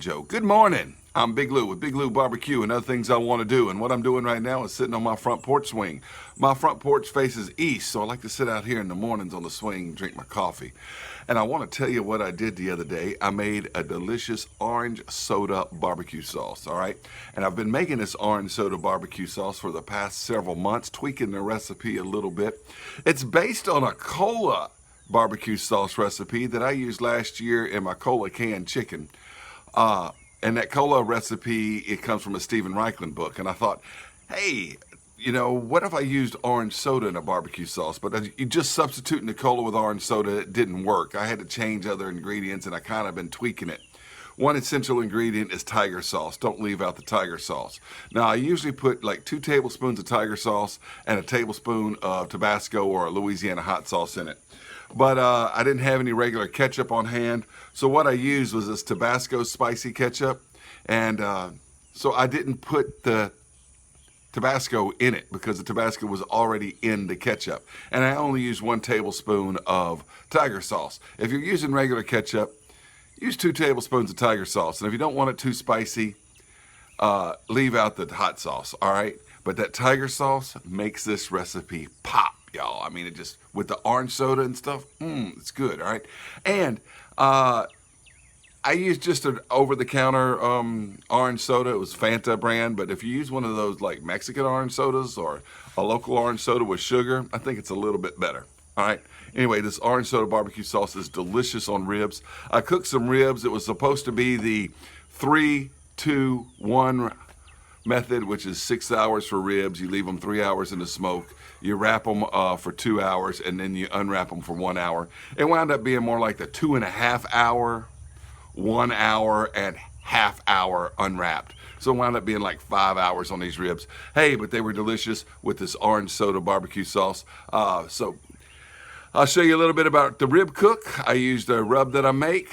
Joe. Good morning. I'm Big Lou with Big Lou BBQ and other things I want to do. And what I'm doing right now is sitting on my front porch swing. My front porch faces east, so I like to sit out here in the mornings on the swing and drink my coffee. And I want to tell you what I did the other day. I made a delicious orange soda barbecue sauce, all right? And I've been making this orange soda barbecue sauce for the past several months, tweaking the recipe a little bit. It's based on a cola barbecue sauce recipe that I used last year in my cola canned chicken. And that cola recipe, it comes from a Stephen Reichland book. And I thought, hey, what if I used orange soda in a barbecue sauce? But you just substituting the cola with orange soda, it didn't work. I had to change other ingredients, and I kind of been tweaking it. One essential ingredient is tiger sauce. Don't leave out the tiger sauce. Now, I usually put like 2 tablespoons of tiger sauce and a tablespoon of Tabasco or Louisiana hot sauce in it. But I didn't have any regular ketchup on hand. So what I used was this Tabasco spicy ketchup. And so I didn't put the Tabasco in it because the Tabasco was already in the ketchup. And I only used 1 tablespoon of tiger sauce. If you're using regular ketchup, use 2 tablespoons of tiger sauce. And if you don't want it too spicy, leave out the hot sauce, all right? But that tiger sauce makes this recipe pop, y'all. I mean, it just, with the orange soda and stuff, it's good, all right? And I used just an over-the-counter orange soda. It was Fanta brand, but if you use one of those like Mexican orange sodas or a local orange soda with sugar, I think it's a little bit better, all right? Anyway, this orange soda barbecue sauce is delicious on ribs. I cooked some ribs. It was supposed to be the 3-2-1 method, which is 6 hours for ribs. You leave them 3 hours in the smoke. You wrap them for 2 hours, and then you unwrap them for 1 hour. It wound up being more like the 2.5 hour, 1 hour, and half hour unwrapped. So it wound up being like 5 hours on these ribs. Hey, but they were delicious with this orange soda barbecue sauce. So I'll show you a little bit about the rib cook. I used a rub that I make.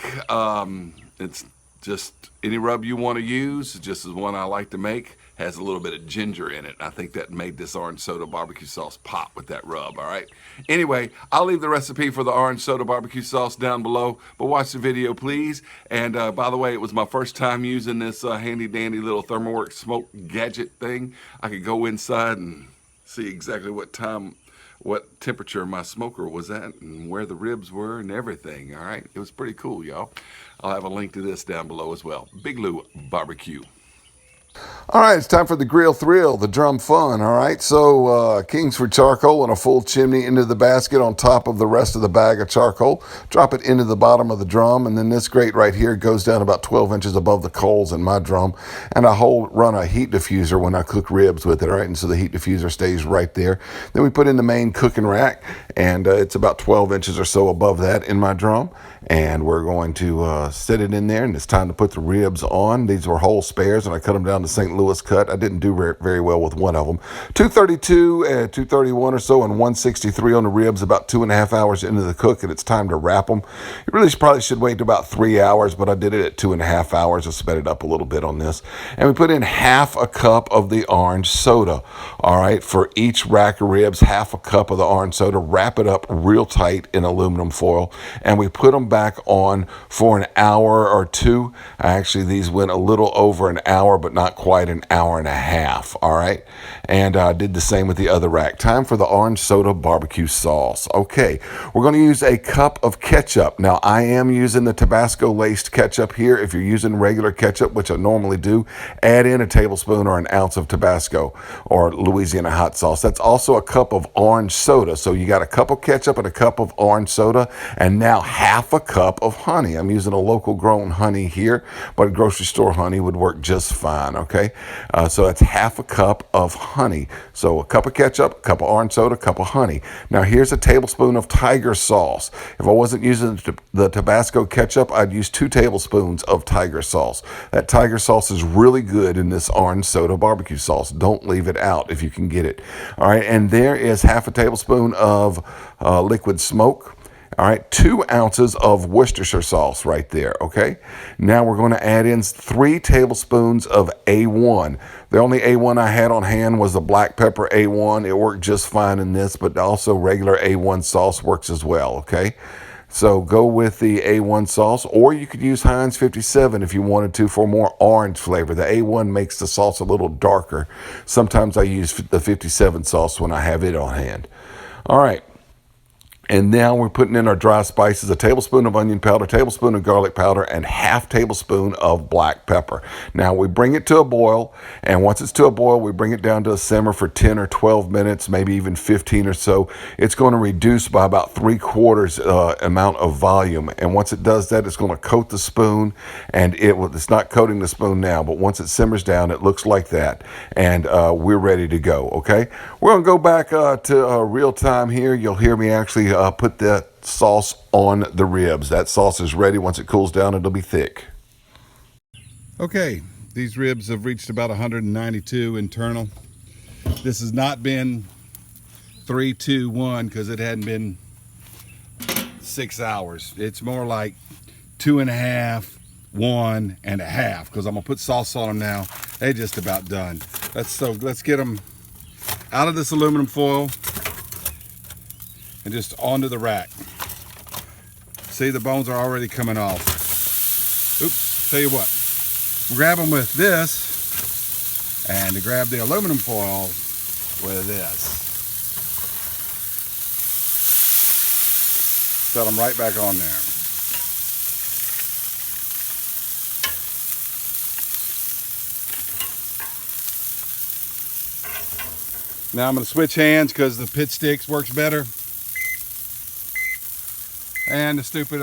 It's just any rub you want to use, just as one I like to make. Has a little bit of ginger in it. I think that made this orange soda barbecue sauce pop with that rub, all right? Anyway, I'll leave the recipe for the orange soda barbecue sauce down below, but watch the video, please. And by the way, it was my first time using this handy-dandy little ThermoWorks smoke gadget thing. I could go inside and see exactly what temperature my smoker was at and where the ribs were and everything, all right? It was pretty cool, y'all. I'll have a link to this down below as well. Big Lou BBQ. All right, it's time for the grill thrill, the drum fun, all right? So Kingsford charcoal and a full chimney into the basket on top of the rest of the bag of charcoal. Drop it into the bottom of the drum, and then this grate right here goes down about 12 inches above the coals in my drum. And I run a heat diffuser when I cook ribs with it, all right? And so the heat diffuser stays right there. Then we put in the main cooking rack, and it's about 12 inches or so above that in my drum. And we're going to set it in there, and it's time to put the ribs on. These were whole spares, and I cut them down to St. Louis cut. I didn't do very well with one of them. 232 and 231 or so, and 163 on the ribs, about 2.5 hours into the cook, and it's time to wrap them. You really probably should wait about 3 hours, but I did it at 2.5 hours. I sped it up a little bit on this. And we put in 1/2 cup of the orange soda. All right, for each rack of ribs, 1/2 cup of the orange soda. Wrap it up real tight in aluminum foil, and we put them back on for an hour or two. Actually, these went a little over an hour, but not quite an hour and a half, all right? And I did the same with the other rack. Time for the orange soda barbecue sauce. Okay, we're going to use a cup of ketchup. Now, I am using the Tabasco laced ketchup here. If you're using regular ketchup, which I normally do, add in a tablespoon or an ounce of Tabasco or Louisiana hot sauce. That's also a cup of orange soda. So you got a cup of ketchup and a cup of orange soda, and now 1/2 cup of honey. I'm using a local grown honey here, but grocery store honey would work just fine, okay? So that's 1/2 cup of honey. So a cup of ketchup, a cup of orange soda, a cup of honey. Now here's a tablespoon of tiger sauce. If I wasn't using the Tabasco ketchup, I'd use 2 tablespoons of tiger sauce. That tiger sauce is really good in this orange soda barbecue sauce. Don't leave it out if you can get it. All right, and there is 1/2 tablespoon of liquid smoke. All right, 2 ounces of Worcestershire sauce right there, okay? Now we're going to add in 3 tablespoons of A1. The only A1 I had on hand was the black pepper A1. It worked just fine in this, but also regular A1 sauce works as well, okay? So go with the A1 sauce, or you could use Heinz 57 if you wanted to for more orange flavor. The A1 makes the sauce a little darker. Sometimes I use the 57 sauce when I have it on hand. All right. And now we're putting in our dry spices, a tablespoon of onion powder, tablespoon of garlic powder, and half tablespoon of black pepper. Now we bring it to a boil, and once it's to a boil, we bring it down to a simmer for 10 or 12 minutes, maybe even 15 or so. It's going to reduce by about 3/4 amount of volume. And once it does that, it's going to coat the spoon, and it's not coating the spoon now, but once it simmers down, it looks like that. And we're ready to go, okay? We're going to go back to real time here. You'll hear me actually put that sauce on the ribs. That sauce is ready. Once it cools down, it'll be thick. Okay, these ribs have reached about 192 internal. This has not been 3, 2, 1 because it hadn't been 6 hours. It's more like 2.5, 1.5 because I'm gonna put sauce on them now. They're just about done. Let's get them out of this aluminum foil and just onto the rack. See, the bones are already coming off. Oops, tell you what, grab them with this, and to grab the aluminum foil with this. Set them right back on there. Now I'm going to switch hands because the pit sticks works better. And the stupid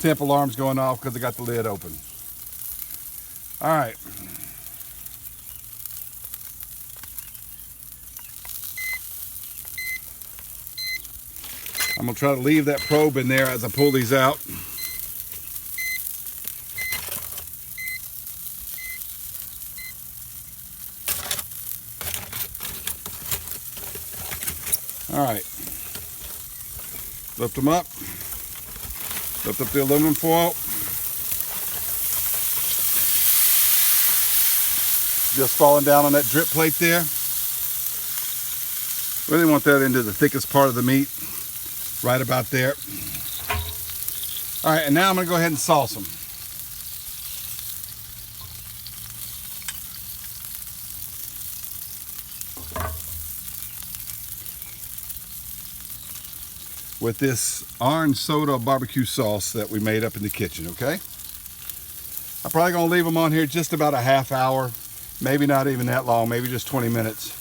temp alarm's going off because I got the lid open. All right. I'm gonna try to leave that probe in there as I pull these out. All right. Lift them up. Lift up the aluminum foil. Just falling down on that drip plate there. Really want that into the thickest part of the meat. Right about there. All right, and now I'm gonna go ahead and sauce them. With this orange soda barbecue sauce that we made up in the kitchen, okay? I'm probably gonna leave them on here just about a half hour, maybe not even that long, maybe just 20 minutes.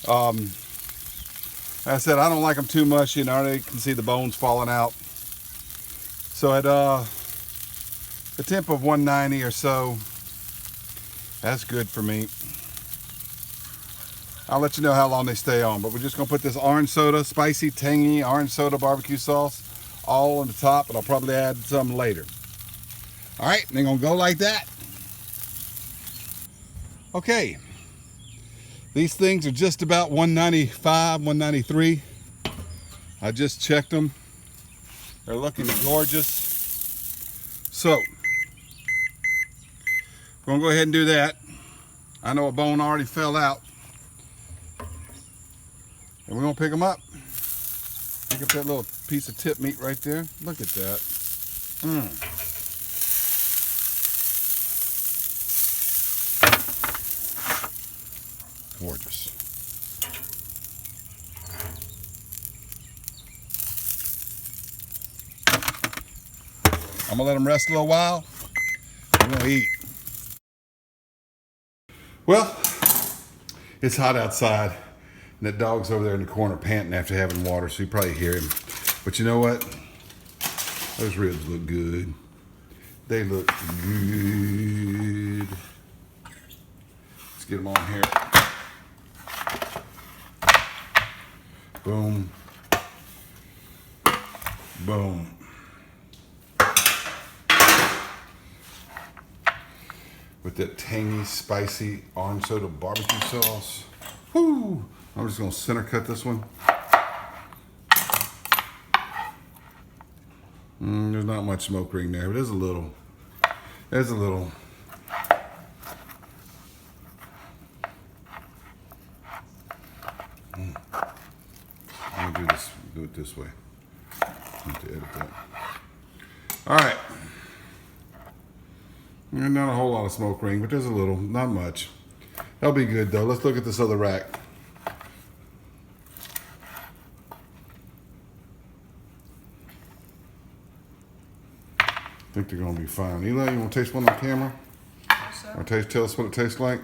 Like I said, I don't like them too much. You know, I already can see the bones falling out. So at a temp of 190 or so, that's good for me. I'll let you know how long they stay on, but we're just gonna put this orange soda, spicy, tangy orange soda barbecue sauce all on the top, and I'll probably add some later. All right, they're gonna go like that. Okay, these things are just about 195, 193. I just checked them. They're looking gorgeous. So, we're gonna go ahead and do that. I know a bone already fell out. And we're gonna pick them up. Pick up that little piece of tip meat right there. Look at that. Gorgeous. I'm gonna let them rest a little while. We're gonna eat. Well, it's hot outside, and that dog's over there in the corner panting after having water, so you probably hear him. But you know what? Those ribs look good. They look good. Let's get them on here. Boom. Boom. With that tangy, spicy orange soda barbecue sauce. Whoo! I'm just gonna center cut this one. There's not much smoke ring there, but there's a little. There's a little. Let me do it this way. Need to edit that. All right. And not a whole lot of smoke ring, but there's a little, not much. That'll be good though. Let's look at this other rack. I think they're gonna be fine. Eli, you wanna taste one on camera? Yes, sir. Or tell us what it tastes like?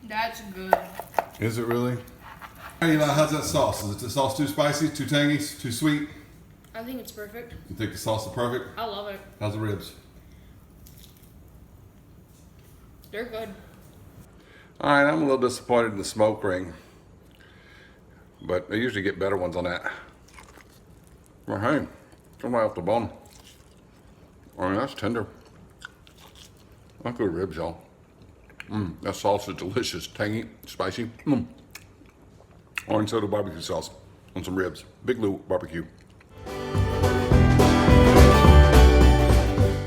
That's good. Is it really? Hey Eli, how's that sauce? Is the sauce too spicy, too tangy, too sweet? I think it's perfect. You think the sauce is perfect? I love it. How's the ribs? They're good. All right, I'm a little disappointed in the smoke ring, but I usually get better ones on that. Well, hey, come right off the bone. I mean, that's tender. That's good ribs, y'all. That sauce is delicious, tangy, spicy. Orange soda barbecue sauce on some ribs. Big Lou barbecue.